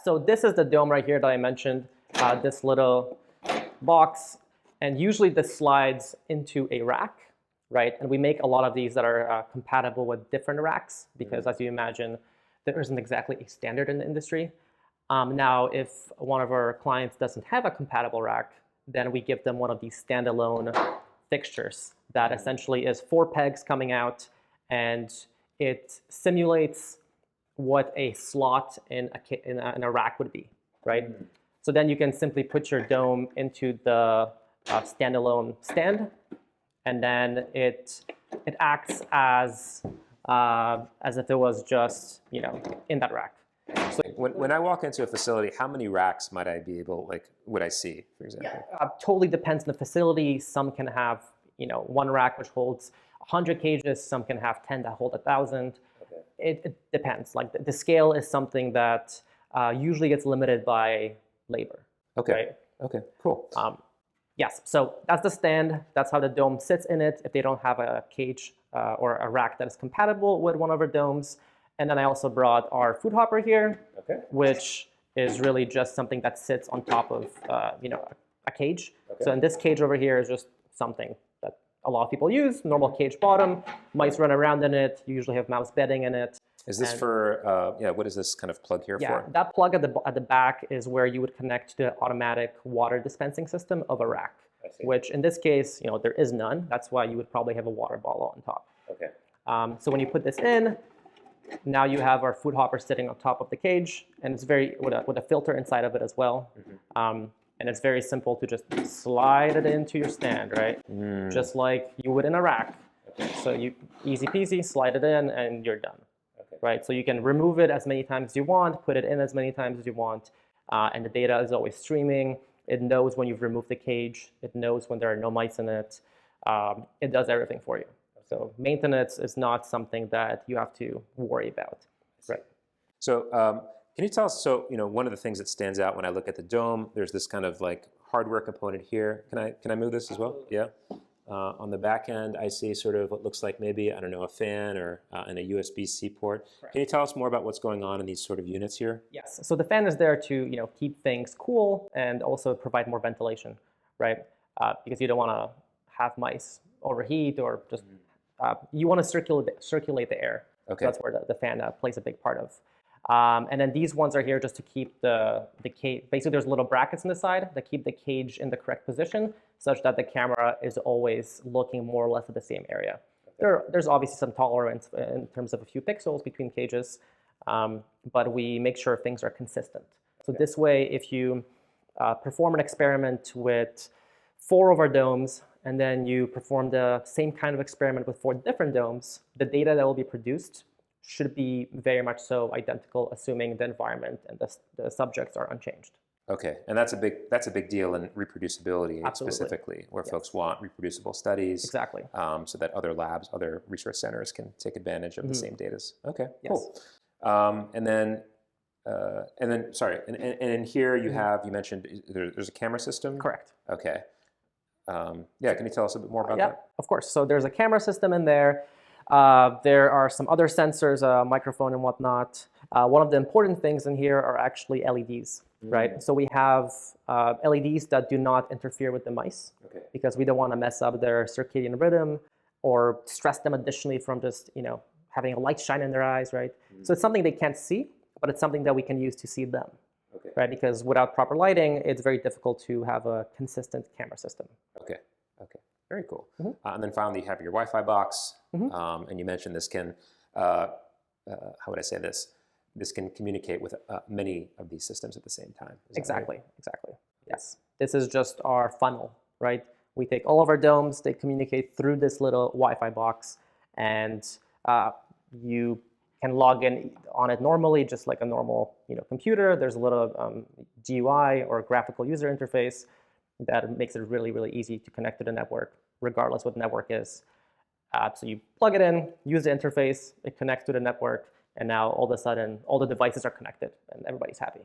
so this is the dome right here that I mentioned, this little box, and usually this slides into a rack, right? And we make a lot of these that are compatible with different racks because, as you imagine, there isn't exactly a standard in the industry. Now, if one of our clients doesn't have a compatible rack, then we give them one of these standalone fixtures that essentially is 4 pegs coming out, and it simulates what a slot in a rack would be, right? So then you can simply put your dome into the standalone stand, and then it acts as if it was just in that rack. So when I walk into a facility, how many racks might I be able, would I see, for example? Yeah, totally depends on the facility. Some can have 1 rack which holds 100 cages. Some can have 10 that hold 1,000. Okay. It depends. Like the scale is something that usually gets limited by labor. Okay. Right? Okay. Cool. Yes. So that's the stand. That's how the dome sits in it. If they don't have a cage or a rack that is compatible with one of our domes. And then I also brought our food hopper here, which is really just something that sits on top of a cage. Okay. So in this cage over here is just something that a lot of people use, normal cage bottom. Mice run around in it. You usually have mouse bedding in it. Is this for, what is this kind of plug here for? Yeah, that plug at the back is where you would connect to the automatic water dispensing system of a rack, which in this case, there is none. That's why you would probably have a water bottle on top. Okay. So when you put this in, now you have our food hopper sitting on top of the cage, and it's with a filter inside of it as well. And it's very simple to just slide it into your stand, right? Just like you would in a rack. Okay. So you easy peasy, slide it in, and you're done. Okay. Right? So you can remove it as many times as you want, put it in as many times as you want, and the data is always streaming. It knows when you've removed the cage. It knows when there are no mice in it. It does everything for you. So maintenance is not something that you have to worry about. Right. So can you tell us, one of the things that stands out when I look at the dome, there's this kind of hardware component here. Can I move this as well? Yeah. On the back end, I see sort of what looks like maybe, I don't know, a fan or and a USB-C port. Correct. Can you tell us more about what's going on in these sort of units here? Yes. So the fan is there to keep things cool and also provide more ventilation, right? Because you don't want to have mice overheat or just you want to circulate the air. Okay. So that's where the fan plays a big part of. And then these ones are here just to keep the cage. Basically, there's little brackets on the side that keep the cage in the correct position, such that the camera is always looking more or less at the same area. Okay. There's obviously some tolerance in terms of a few pixels between cages, but we make sure things are consistent. So this way, if you perform an experiment with 4 of our domes, and then you perform the same kind of experiment with 4 different domes, the data that will be produced should be very much so identical, assuming the environment and the subjects are unchanged. Okay, and that's a big deal in reproducibility. Absolutely. Specifically, where folks want reproducible studies. Exactly. So that other labs, other research centers can take advantage of the same data. Okay, yes. Cool. And then sorry, and in here you you mentioned there's a camera system? Correct. Okay. Yeah, can you tell us a bit more about that? Of course. So there's a camera system in there. There are some other sensors, a microphone and whatnot. One of the important things in here are actually LEDs, right? So we have LEDs that do not interfere with the mice, because we don't want to mess up their circadian rhythm or stress them additionally from just having a light shine in their eyes, right? So it's something they can't see, but it's something that we can use to see them. Okay. Right, because without proper lighting, it's very difficult to have a consistent camera system. Okay, okay, very cool. And then finally, you have your Wi-Fi box, and you mentioned this can, how would I say this? This can communicate with many of these systems at the same time. Exactly, right? Exactly. Yes, this is just our funnel, right? We take all of our domes, they communicate through this little Wi-Fi box, and you can log in on it normally, just like a normal computer. There's a little GUI or graphical user interface that makes it really, really easy to connect to the network, regardless what the network is. So you plug it in, use the interface, it connects to the network, and now all of a sudden, all the devices are connected, and everybody's happy.